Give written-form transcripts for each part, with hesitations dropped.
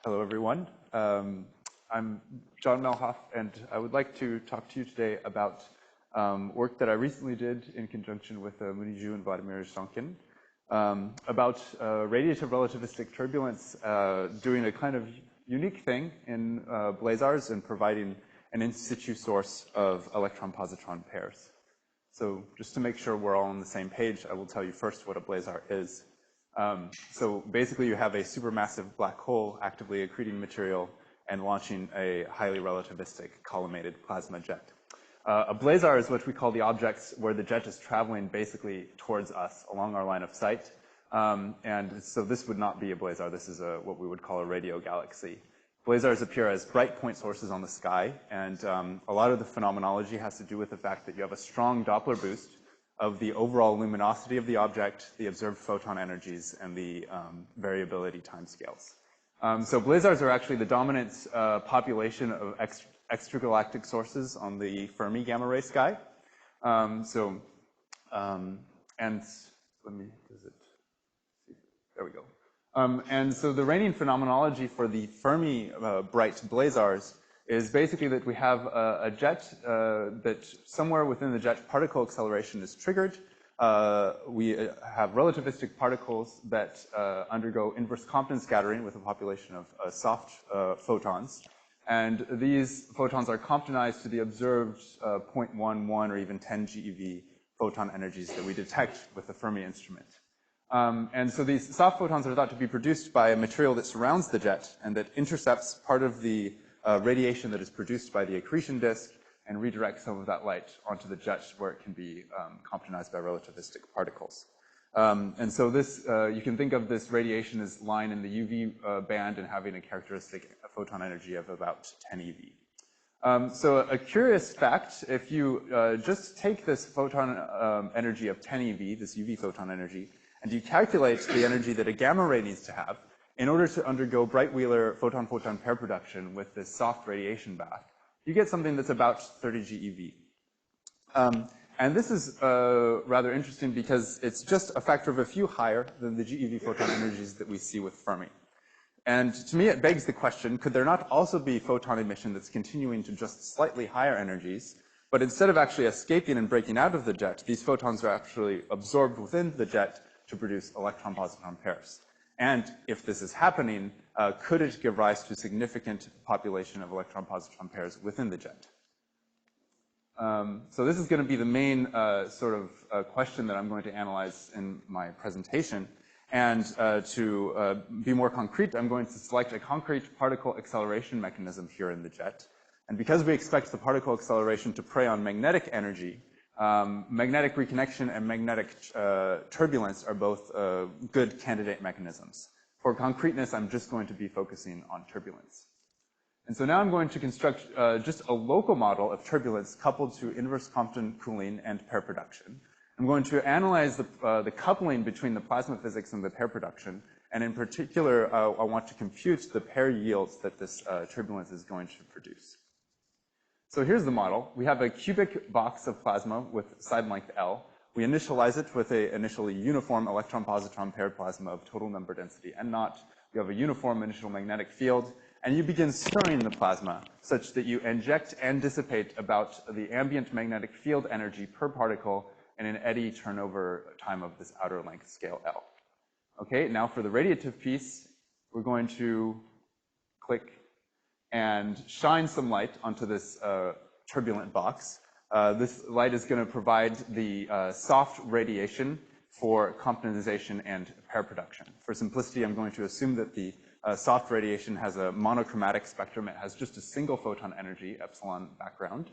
Hello, everyone. I'm John Mehlhaff, and I would like to talk to you today about work that I recently did in conjunction with WashU and Vladimir Shonkin about radiative relativistic turbulence doing a kind of unique thing in Blazars and providing an in situ source of electron-positron pairs. So just to make sure we're all on the same page, I will tell you first what a Blazar is. So basically you have a supermassive black hole actively accreting material and launching a highly relativistic collimated plasma jet. A Blazar is what we call the objects where the jet is traveling basically towards us along our line of sight. And so this would not be a Blazar. This is what we would call a radio galaxy. Blazars appear as bright point sources on the sky, and a lot of the phenomenology has to do with the fact that you have a strong Doppler boost of the overall luminosity of the object, the observed photon energies, and the variability timescales. So Blazars are actually the dominant population of extragalactic sources on the Fermi gamma ray sky. And let me visit. There we go. And so the reigning phenomenology for the Fermi bright Blazars is basically that we have a jet that somewhere within the jet particle acceleration is triggered. We have relativistic particles that undergo inverse Compton scattering with a population of soft photons. And these photons are Comptonized to the observed 0.11 or even 10 GeV photon energies that we detect with the Fermi instrument. And so these soft photons are thought to be produced by a material that surrounds the jet and that intercepts part of the radiation that is produced by the accretion disk and redirects some of that light onto the jet where it can be Comptonized by relativistic particles. And so this, you can think of this radiation as lying in the UV band and having a characteristic photon energy of about 10 eV. So a curious fact, if you just take this photon energy of 10 eV, this UV photon energy, and you calculate the energy that a gamma ray needs to have in order to undergo Bright-Wheeler photon-photon pair production with this soft radiation bath, you get something that's about 30 GeV. And this is rather interesting because it's just a factor of a few higher than the GeV photon energies that we see with Fermi. And to me, it begs the question, could there not also be photon emission that's continuing to just slightly higher energies, but instead of actually escaping and breaking out of the jet, these photons are actually absorbed within the jet to produce electron-positron pairs? And if this is happening, could it give rise to a significant population of electron-positron pairs within the jet? So this is going to be the main sort of question that I'm going to analyze in my presentation. And to be more concrete, I'm going to select a concrete particle acceleration mechanism here in the jet. And because we expect the particle acceleration to prey on magnetic energy, magnetic reconnection and magnetic turbulence are both good candidate mechanisms. For concreteness, I'm just going to be focusing on turbulence. And so now I'm going to construct just a local model of turbulence coupled to inverse Compton cooling and pair production. I'm going to analyze the coupling between the plasma physics and the pair production. And in particular, I want to compute the pair yields that this turbulence is going to produce. So here's the model. We have a cubic box of plasma with side length L. We initialize it with a initially uniform electron-positron paired plasma of total number density N0. We have a uniform initial magnetic field, and you begin stirring the plasma such that you inject and dissipate about the ambient magnetic field energy per particle in an eddy turnover time of this outer length scale L. Okay, now for the radiative piece, we're going to click and shine some light onto this turbulent box. This light is going to provide the soft radiation for Comptonization and pair production. For simplicity, I'm going to assume that the soft radiation has a monochromatic spectrum. It has just a single photon energy, epsilon background.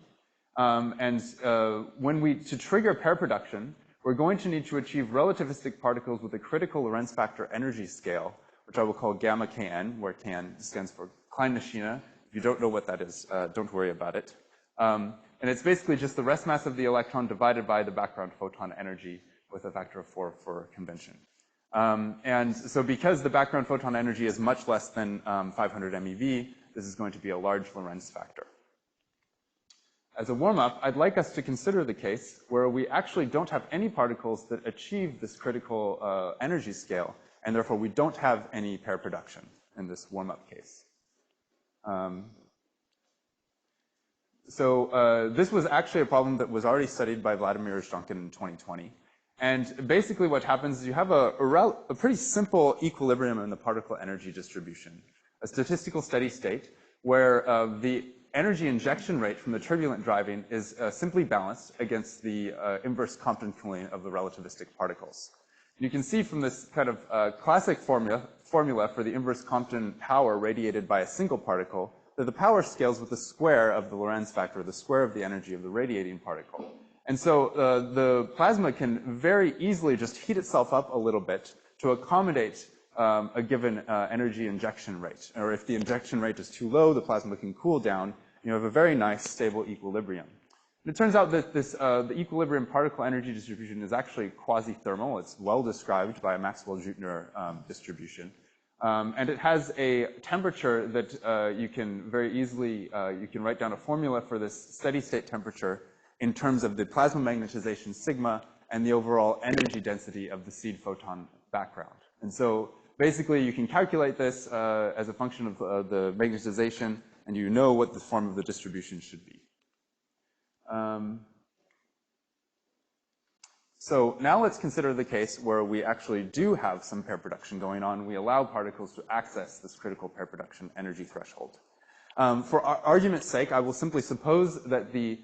To trigger pair production, we're going to need to achieve relativistic particles with a critical Lorentz factor energy scale, which I will call gamma Kn, where Kn stands for Klein-Maschine. If you don't know what that is, don't worry about it. And it's basically just the rest mass of the electron divided by the background photon energy with a factor of 4 for convention. And so because the background photon energy is much less than 500 MeV, this is going to be a large Lorentz factor. As a warm-up, I'd like us to consider the case where we actually don't have any particles that achieve this critical energy scale, and therefore we don't have any pair production. in this warm-up case. So this was actually a problem that was already studied by Vladimir Zhdankin in 2020. And basically what happens is you have a pretty simple equilibrium in the particle energy distribution, a statistical steady state where the energy injection rate from the turbulent driving is simply balanced against the inverse Compton cooling of the relativistic particles. You can see from this kind of classic formula for the inverse Compton power radiated by a single particle that the power scales with the square of the Lorentz factor, the square of the energy of the radiating particle. And so the plasma can very easily just heat itself up a little bit to accommodate a given energy injection rate. Or if the injection rate is too low, the plasma can cool down. You have a very nice stable equilibrium. And it turns out that this, the equilibrium particle energy distribution is actually quasi-thermal. It's well described by a Maxwell-Jüttner distribution. And it has a temperature that you can very easily, you can write down a formula for this steady state temperature in terms of the plasma magnetization sigma and the overall energy density of the seed photon background. And so basically you can calculate this as a function of the magnetization, and you know what the form of the distribution should be. So now let's consider the case where we actually do have some pair production going on. We allow particles to access this critical pair production energy threshold. For argument's sake, I will simply suppose that the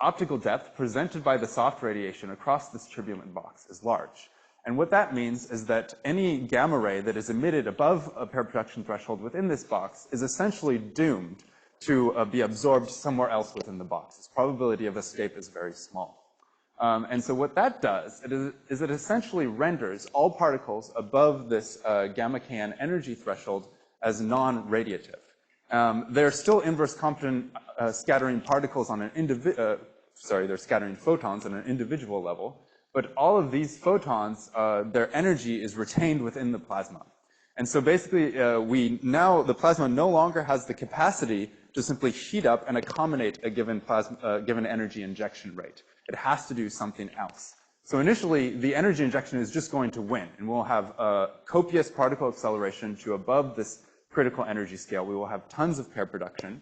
optical depth presented by the soft radiation across this turbulent box is large. And what that means is that any gamma ray that is emitted above a pair production threshold within this box is essentially doomed to be absorbed somewhere else within the box. Its probability of escape is very small. And so what that does is it essentially renders all particles above this gamma kn energy threshold as non-radiative. They're still inverse Compton scattering particles on an they're scattering photons on an individual level, but all of these photons, their energy is retained within the plasma. And so basically, the plasma no longer has the capacity to simply heat up and accommodate a given given energy injection rate. It has to do something else. So initially, the energy injection is just going to win, and we'll have copious particle acceleration to above this critical energy scale. We will have tons of pair production.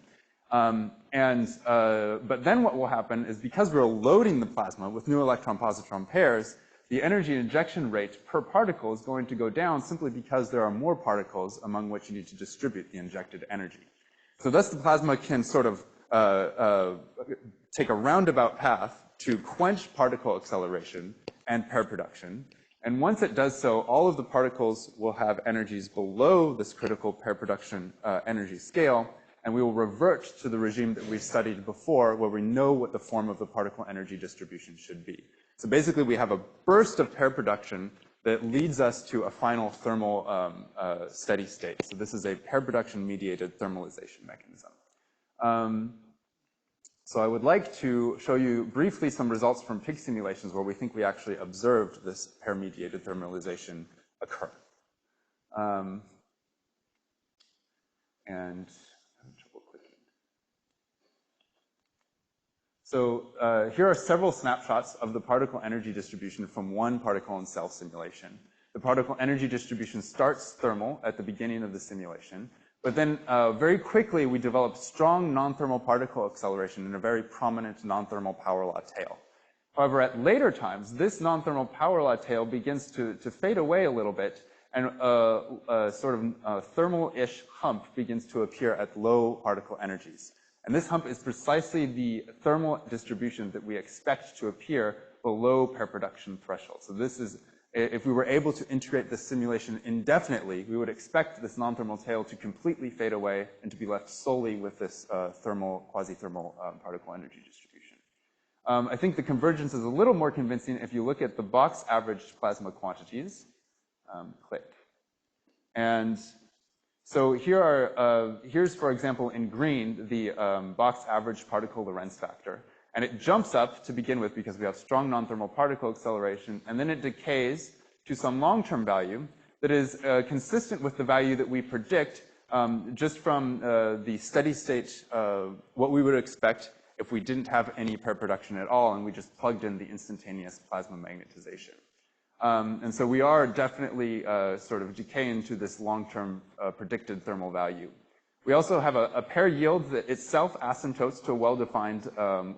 But then what will happen is because we're loading the plasma with new electron-positron pairs, the energy injection rate per particle is going to go down simply because there are more particles among which you need to distribute the injected energy. So thus the plasma can sort of take a roundabout path to quench particle acceleration and pair production. And once it does so, all of the particles will have energies below this critical pair production energy scale, and we will revert to the regime that we studied before, where we know what the form of the particle energy distribution should be. So basically, we have a burst of pair production that leads us to a final thermal steady state. So this is a pair production mediated thermalization mechanism. So I would like to show you briefly some results from pig simulations where we think we actually observed this pair-mediated thermalization occur. And I'm having trouble clicking. So here are several snapshots of the particle energy distribution from one particle and cell simulation. The particle energy distribution starts thermal at the beginning of the simulation. But then very quickly, we developed strong non-thermal particle acceleration and a very prominent non-thermal power law tail. However, at later times, this non-thermal power law tail begins to fade away a little bit, and a sort of thermal-ish hump begins to appear at low particle energies. And this hump is precisely the thermal distribution that we expect to appear below pair production threshold. So this is, if we were able to integrate this simulation indefinitely, we would expect this non-thermal tail to completely fade away and to be left solely with this quasi-thermal particle energy distribution. I think the convergence is a little more convincing if you look at the box averaged plasma quantities. Click. And so here are, here's, for example, in green, the box average particle Lorentz factor. And it jumps up to begin with because we have strong non-thermal particle acceleration, and then it decays to some long-term value that is consistent with the value that we predict just from the steady state, what we would expect if we didn't have any pair production at all and we just plugged in the instantaneous plasma magnetization. And so we are definitely sort of decaying to this long-term predicted thermal value. We also have a pair yield that itself asymptotes to a well-defined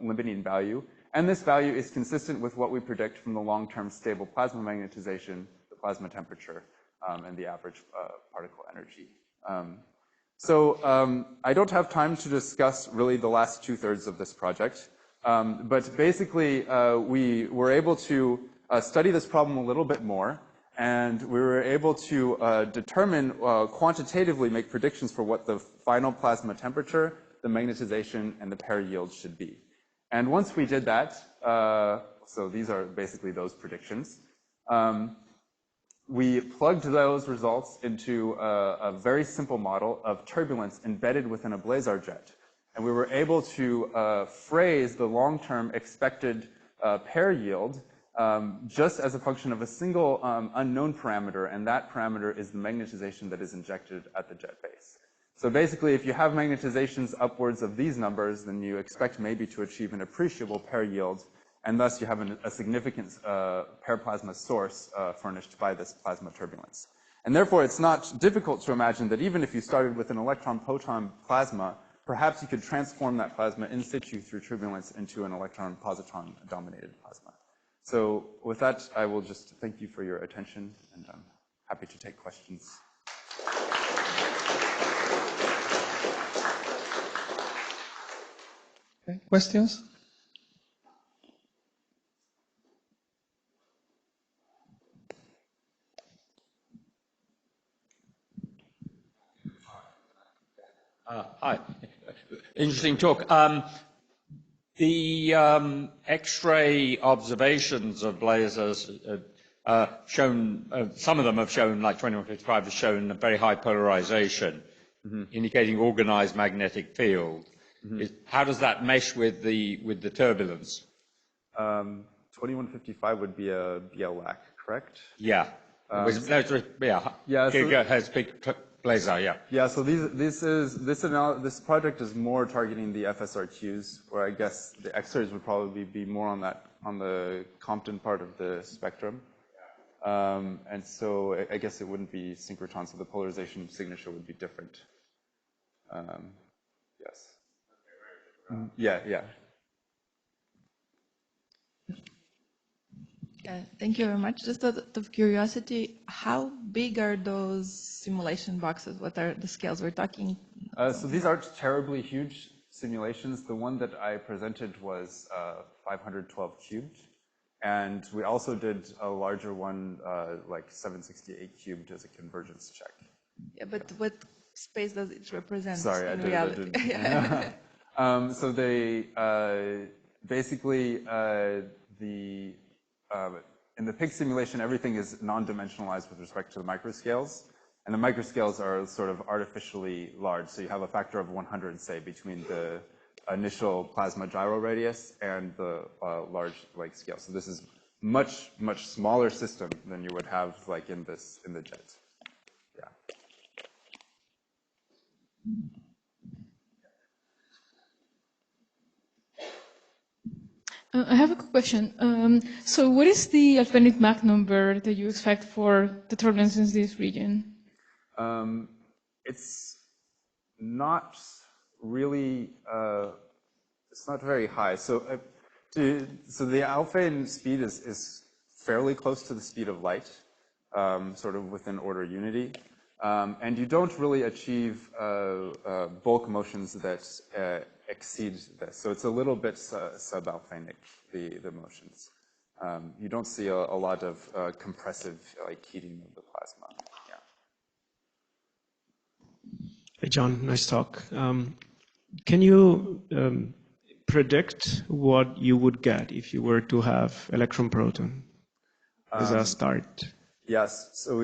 limiting value, and this value is consistent with what we predict from the long-term stable plasma magnetization, the plasma temperature, and the average particle energy. I don't have time to discuss really the last 2/3 of this project, but basically we were able to study this problem a little bit more, and we were able to determine, quantitatively make predictions for what the final plasma temperature, the magnetization, and the pair yield should be. And once we did that, so these are basically those predictions, we plugged those results into a very simple model of turbulence embedded within a Blazar jet. And we were able to phrase the long-term expected pair yield just as a function of a single unknown parameter, and that parameter is the magnetization that is injected at the jet base. So basically, if you have magnetizations upwards of these numbers, then you expect maybe to achieve an appreciable pair yield, and thus you have a significant pair plasma source furnished by this plasma turbulence. And therefore, it's not difficult to imagine that even if you started with an electron-proton plasma, perhaps you could transform that plasma in situ through turbulence into an electron-positron-dominated plasma. So with that, I will just thank you for your attention, and I'm happy to take questions. Okay, questions? Hi. Interesting talk. The X-ray observations of blazars shown, some of them have shown, like 2155 has shown a very high polarization, indicating organized magnetic field. How does that mesh with the turbulence? 2155 would be a BLAC, correct? Yeah. Has big Blazar, yeah. Yeah, so this project is more targeting the FSRQs, where I guess the X-rays would probably be more on the Compton part of the spectrum. And so I guess it wouldn't be synchrotron, so the polarization signature would be different. Yes. Yeah. Thank you very much. Just out of curiosity, how big are those simulation boxes? What are the scales we're talking? So these aren't terribly huge simulations. The one that I presented was 512 cubed. And we also did a larger one, like 768 cubed as a convergence check. Yeah, but what space does it represent Sorry, in reality? So they basically, in the PIG simulation, everything is non-dimensionalized with respect to the microscales. And the microscales are sort of artificially large. So you have a factor of 100, say, between the initial plasma gyro radius and the large scale. So this is much smaller system than you would have like in the jet. Yeah. I have a quick question. So what is the alternative Mach number that you expect for the turbulence in this region? It's not really, it's not very high. So, so the alpha speed is fairly close to the speed of light, sort of within order unity. And you don't really achieve bulk motions that exceed this. So it's a little bit subalphanic, the motions. You don't see a lot of compressive heating of the plasma. Yeah. Hey, John, nice talk. Can you predict what you would get if you were to have electron-proton as a start? Yes. So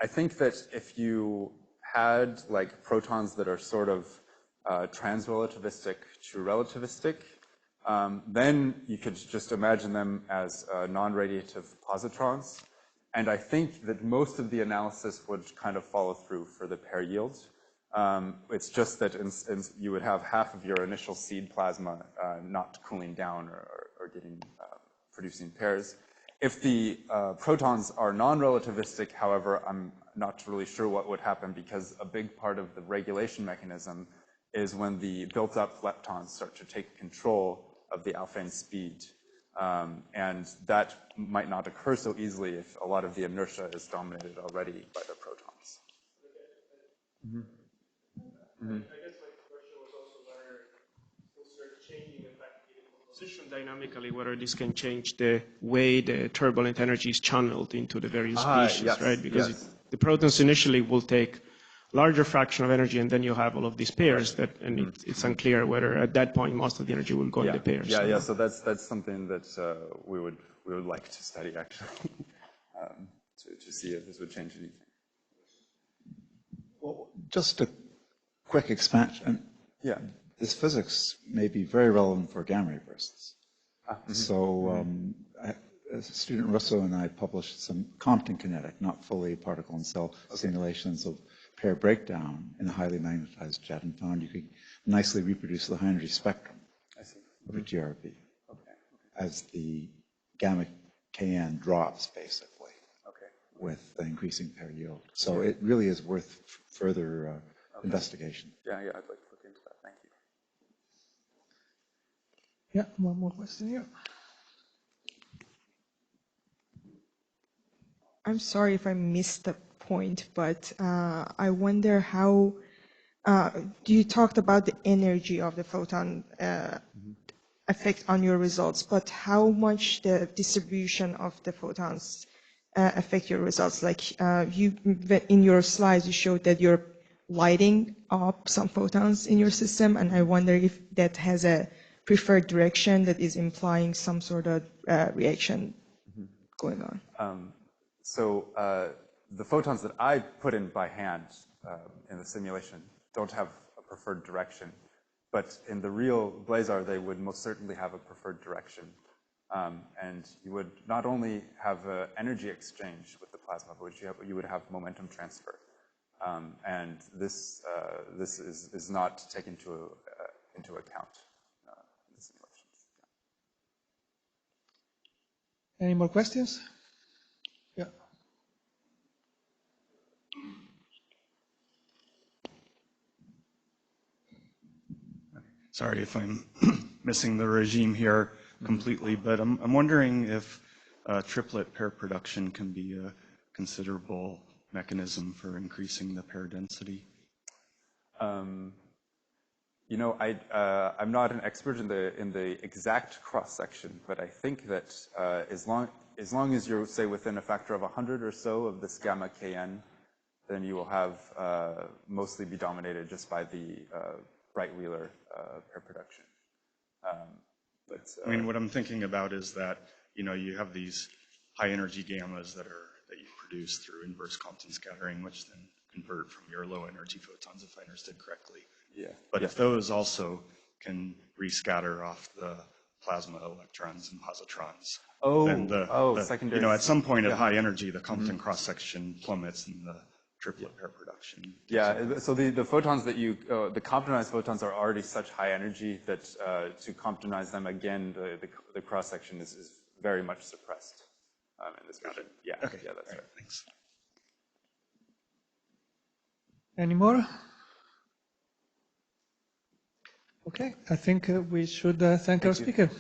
I think that if you had like protons that are sort of trans-relativistic to relativistic, then you could just imagine them as non-radiative positrons. And I think that most of the analysis would kind of follow through for the pair yield. It's just that you would have half of your initial seed plasma not cooling down or getting producing pairs. If the protons are non-relativistic, however, I'm not really sure what would happen, because a big part of the regulation mechanism is when the built-up leptons start to take control of the alphane speed. And that might not occur so easily if a lot of the inertia is dominated already by the protons. Mm-hmm. Mm-hmm. I guess my question was also whether things are changing the composition dynamically, whether this can change the way the turbulent energy is channeled into the various species, yes, right? Because yes. the protons initially will take larger fraction of energy, and then you have all of these pairs that, and it's unclear whether at that point most of the energy will go in the pairs. Yeah. So that's something that we would like to study, actually, to see if this would change anything. Well, just a quick expansion. Yeah. This physics may be very relevant for gamma ray bursts. So student Russo and I published some Compton kinetic, not fully particle and cell simulations of pair breakdown in a highly magnetized jet, and found you could nicely reproduce the high energy spectrum of a GRB as the gamma Kn drops, basically, with the increasing pair yield. So it really is worth further investigation. Yeah, I'd like to look into that. Thank you. Yeah, one more question here. I'm sorry if I missed the point, but I wonder how you talked about the energy of the photon effect on your results, but how much the distribution of the photons affect your results? Like in your slides, you showed that you're lighting up some photons in your system, and I wonder if that has a preferred direction that is implying some sort of reaction going on. So the photons that I put in by hand in the simulation don't have a preferred direction, but in the real Blazar, they would most certainly have a preferred direction. And you would not only have energy exchange with the plasma, but you would have momentum transfer. And this is not taken into account in the simulations. Yeah. Any more questions? Yeah. Sorry if I'm missing the regime here completely, but I'm wondering if triplet pair production can be a considerable mechanism for increasing the pair density. You know, I'm not an expert in the exact cross section, but I think that as long as you're, say, within a factor of 100 or so of this gamma Kn, then you will have mostly be dominated just by the Bright-Wheeler pair production. I mean, what I'm thinking about is that, you know, you have these high energy gammas that you produce through inverse Compton scattering, which then convert from your low energy photons, if I understood correctly. Yeah. But if those also can rescatter off the plasma electrons and positrons, then secondary. you know, at some point at high energy, the Compton cross section plummets and the triplet pair production. Yeah, so the photons that the Comptonized photons are already such high energy that to Comptonize them again, the cross section is very much suppressed in this region. Yeah, okay. Yeah, that's right. Thanks. Any more? Okay, I think we should thank our speaker.